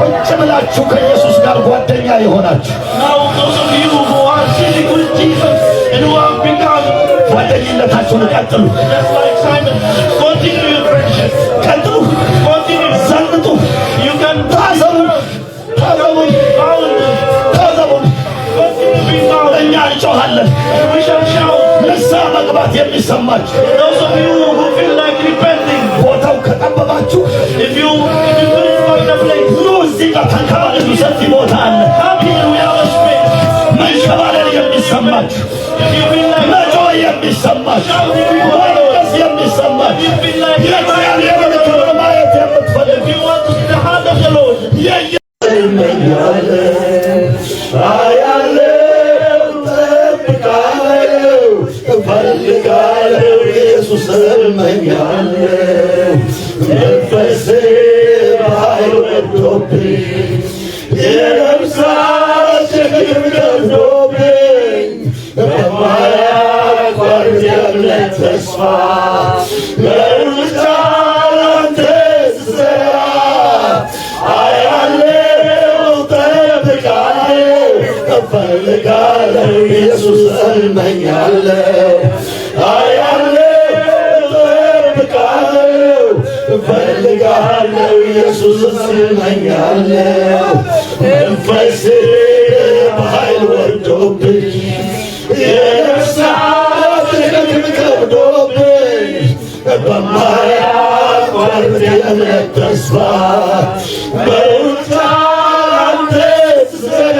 ቁጭ ብላችሁ ከኢየሱስ ጋር ጓደኛ የሆናችሁ Now those of you who are sitting with Jesus and who have become ጓደኝነታችሁን ቀጥሉ። just like Simon, continue your friendship. ቀጥሉ። Continue. ዘንጡ። You can ታዘቡ። ታዘቡ። bound. ታዘቡ። Continue being bound. እኛ እንጮኻለን። And we shall shout. ንስሐ መግባት የሚሰማችሁ Those of you who feel like repenting, ቦታው ከጠበባችሁ if you couldn't find a place, ኑ እዚህ ጋር ተንከባለሉ። ሰፊ ቦታ አለ። come here, we have a space. መንከባለል የሚሰማችሁ፣ If you feel like መጮህ የሚሰማችሁ፣ መለቀስ የሚሰማችሁ፣ you feel like የእግዚአብሔርን ክብር ማየት የምትፈልጉ if you want to see the hand of the Lord, እፈልጋለሁ ኢየሱስ እመኛለሁ መንፈሴ በኃይል ወርዶብኝ የነፍሳት ሸክም ከብዶብኝ በማያቋርጥ የእምነት ተስፋ በሩጫ ላንተ ስሰራ አያለሁ እጠብቃለሁ እፈልጋለሁ ኢየሱስ እመኛለሁ አያለሁ እጠብቃለሁ እፈልጋለሁ ኢየሱስ እመኛለሁ መንፈሴ በኃይል ወርዶብኝ የነፍሳት ሸክም ከብዶብኝ በማያቋርጥ የእምነት ተስፋ በሩጫ ላንተ ስሰራ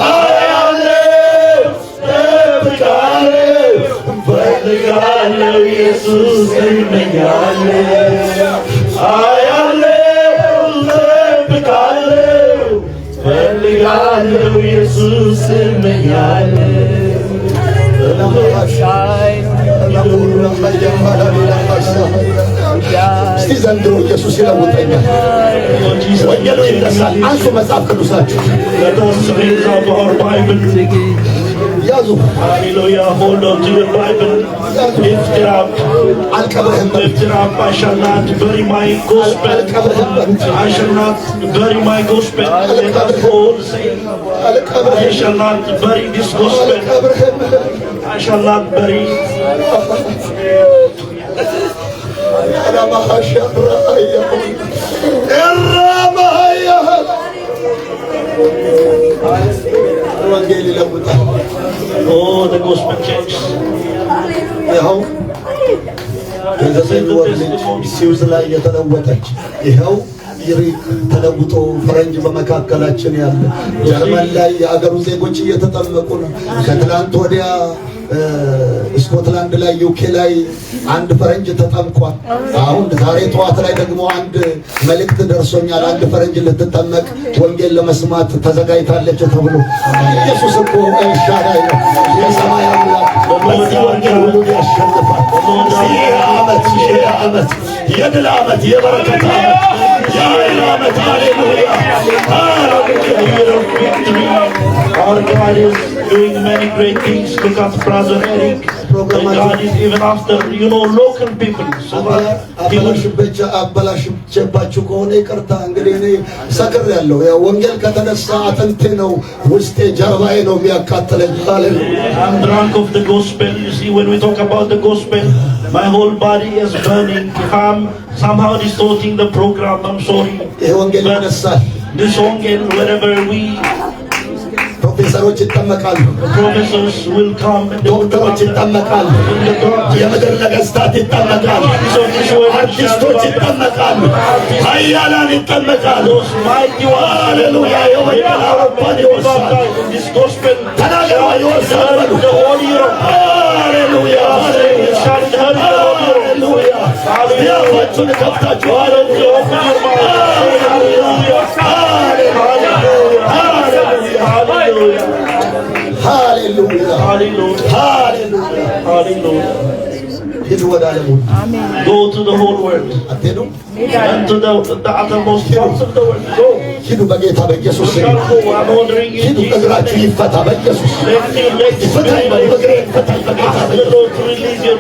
አያለሁ እጠብቃለሁ እፈልጋለሁ ኢየሱስ እመኛለሁ አያለሁ እጠብቃለሁ እፈልጋለሁ ኢየሱስ እመኛለሁ እስቲ ዘንድሮ ኢየሱስ ይለውጠኛል። ወንጌሉ ይነሳል። አንሱ መጽሐፍ ቅዱሳችሁ let us raise up our Bible. ያዙ። Hallelujah. Hold on to your Bible. Lift it up. አልቀብርህም በል። Lift it up. I shall not bury my gospel. አልቀብርህም በል። I shall not bury my gospel. Let us all say, I shall not bury this gospel. አልቀብርህም I shall not bury. ወንጌል ይለውጣል። Oh, the gospel change. ይኸው የዘጠኝ ወር ልጅ ሲውዝ ላይ የተለወጠች ይኸው ኢሪክ ተለውጦ ፈረንጅ በመካከላችን ያለ ጀርመን ላይ የአገሩ ዜጎች እየተጠመቁ ነው። ከትላንት ወዲያ ስኮትላንድ ላይ ዩኬ ላይ አንድ ፈረንጅ ተጠምቋል። አሁን ዛሬ ጠዋት ላይ ደግሞ አንድ መልእክት ደርሶኛል። አንድ ፈረንጅ ልትጠመቅ ወንጌል ለመስማት ተዘጋጅታለች ተብሎ። ኢየሱስ እኮ ኤልሻዳይ ነው፣ የሰማይ አምላክ። በዚህ ወንጌል ሁሉ ያሸንፋል። ይህ ዓመት የድል ዓመት፣ የበረከት ዓመት፣ የኃይል ዓመት። ሃሌሉያ Our God is doing many great things. Look at Brother Eric. God is even after, local people. So አበላሽባችሁ ከሆነ ይቅርታ። እንግዲህ እኔ ሰክሬያለሁ። ያው ወንጌል ከተነሳ አጥንቴ ነው ውስጤ ጀርባዬ ነው የሚያቃጥለኝ። ሃሌሉያ I'm drunk of the gospel. You see, when we talk about the gospel, my whole body is burning. If I'm somehow distorting the program, I'm sorry. ይሄ ወንጌል ይነሳል። This won't wherever we ፕሮፌሰሮች ይጠመቃሉ፣ professors will come, and ዶክተሮች ይጠመቃሉ፣ የምድር ነገስታት ይጠመቃሉ፣ አርቲስቶች ይጠመቃሉ፣ ኃያላን ይጠመቃሉ። ሃሌሉያ የወንጌል አውሮፓን ይወርሳል። ተናገሩ ይወርሳል በሉ። ሃሌሉያ ሃሌሉያ ያፋችሁን ከፍታችሁ ሃሌሉያ Hallelujah. Hallelujah. Hallelujah. Go to the whole world. And to the uttermost parts of the world. Go. I'm ordering you. The Lord to release your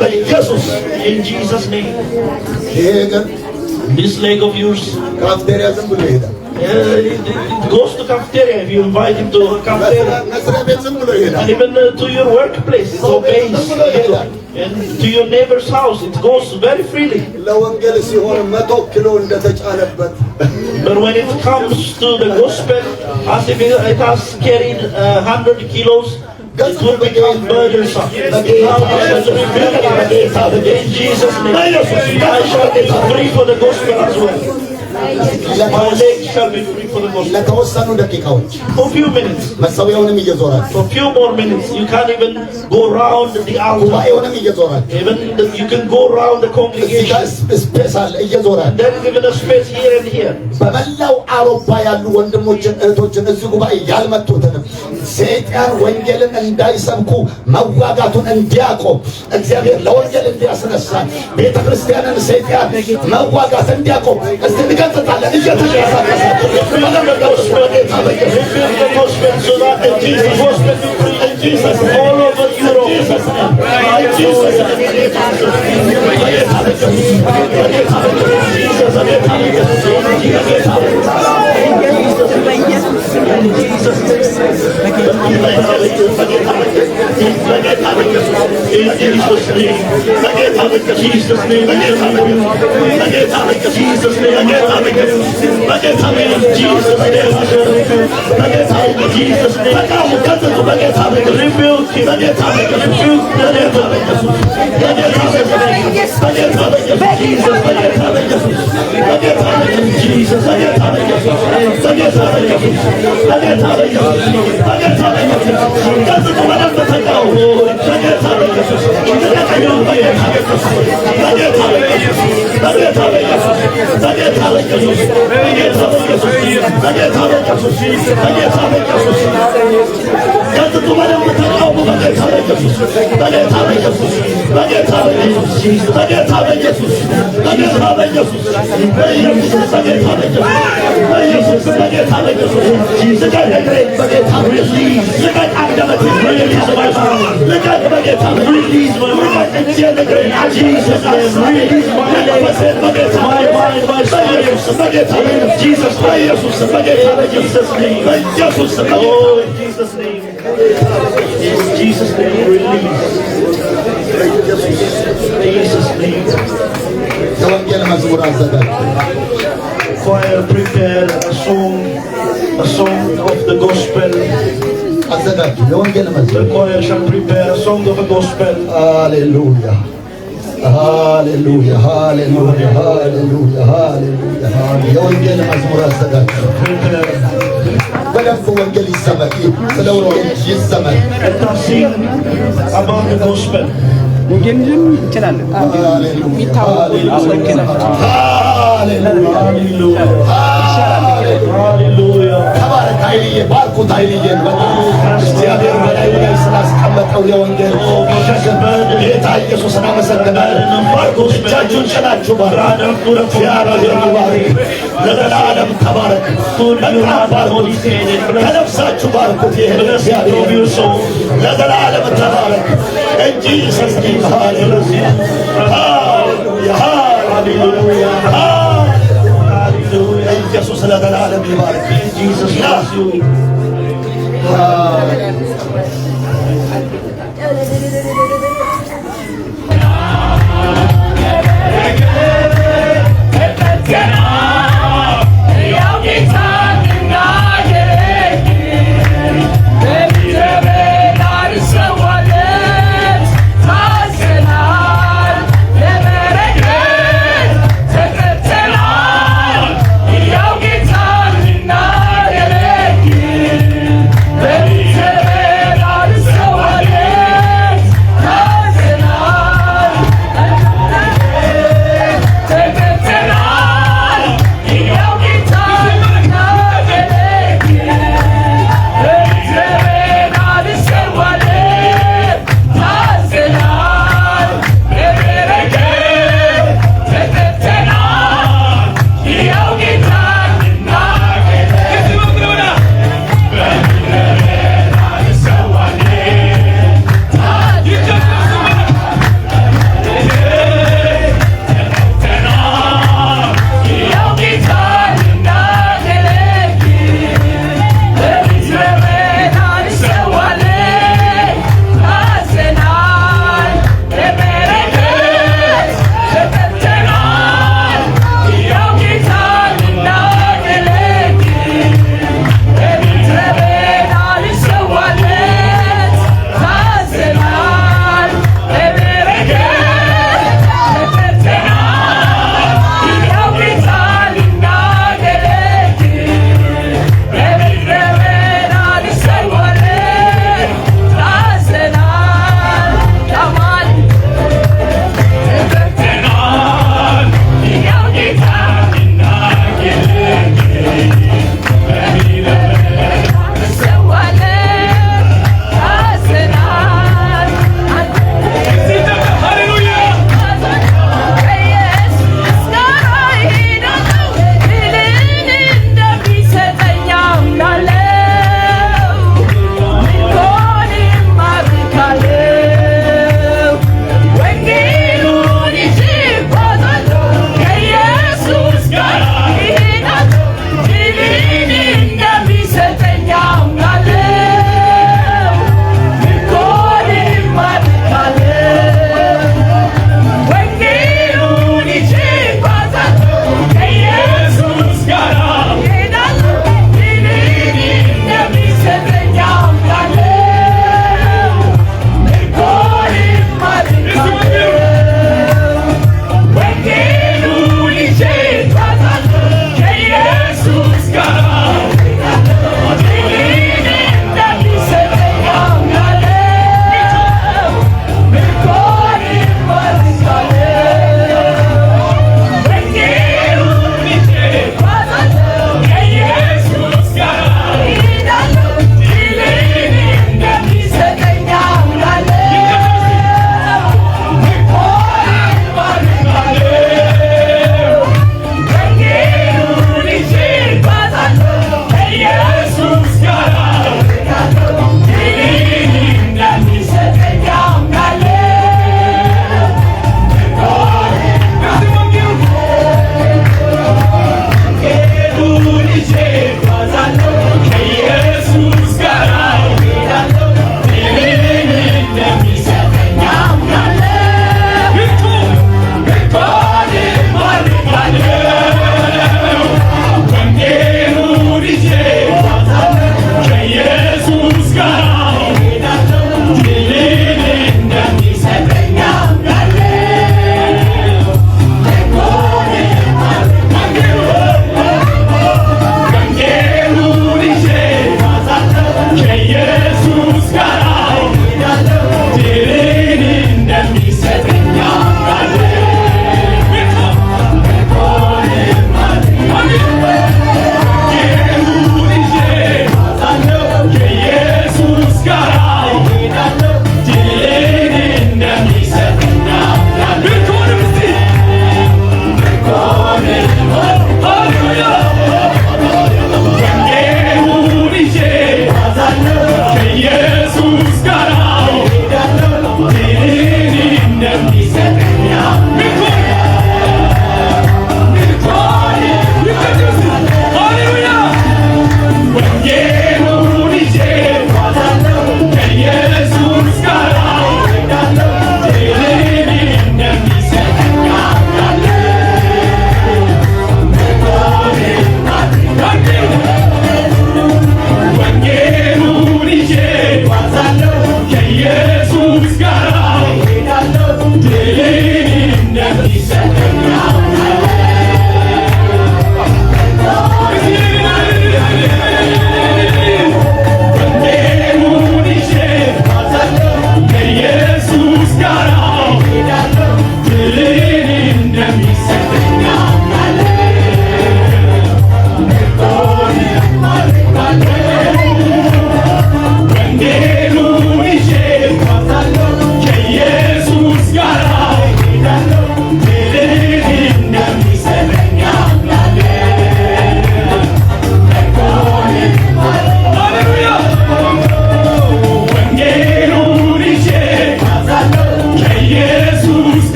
in Jesus' name. This leg of yours. It goes to cafeteria if you invite him to cafeteria. And even to your workplace, it obeys. And to your neighbor's house, it goes very freely. But when it comes to the gospel, as if it has carried 100 kilos, it will become burdensome. In Jesus' name, I shall be free for the gospel as well. My legs shall be free for the gospel. For a few minutes. For a few more minutes. You can't even go around the altar. Even you can go around the congregation. And there is even a space here and here. ሰይጣን ወንጌልን እንዳይሰብኩ መዋጋቱን እንዲያቆም እግዚአብሔር ለወንጌል እንዲያስነሳ ቤተክርስቲያንን ሰይጣን መዋጋት እንዲያቆም እስቲ እንገጽታለን እየተንቀሳቀሰ Jesus' name, release. Jesus' name. Choir, prepare a song of the gospel. አዘጋጁ የወንጌል The መዝሙር። choir shall prepare a song of a gospel. ሃሌሉያ ሃሌሉያ ሃሌሉያ ሃሌሉያ ሃሌሉያ። የወንጌል መዝሙር አዘጋጁ። በደንብ ወንጌል ይሰበክ፣ ስለ ወንጌል ይዘመር። Let us sing about the gospel. ወንጌልን እንችላለን። የሚታወቁ Hallelujah. ተባረክ ኃይልዬ፣ ባርኩት ኃይልዬ። እግዚአብሔር በላዩ ላይ ስላስቀመጠው የወንጌል ሸክም ጌታ ኢየሱስን አመሰግናለሁ። ባርኩት፣ እጃችሁን ጭናችሁ ባርኩት። እግዚአብሔር ይባርክ፣ ለዘላለም ተባረክ። በጣም ባርኩት፣ ከነፍሳችሁ ባርኩት። ይህን እግዚአብሔር ለዘላለም ተባረክ እንጂ ሰስቲ ሃሌሉያ ሃሌሉያ ሃሌሉያ። ኢየሱስ ለዘላለም ይባርክ። ኢየሱስ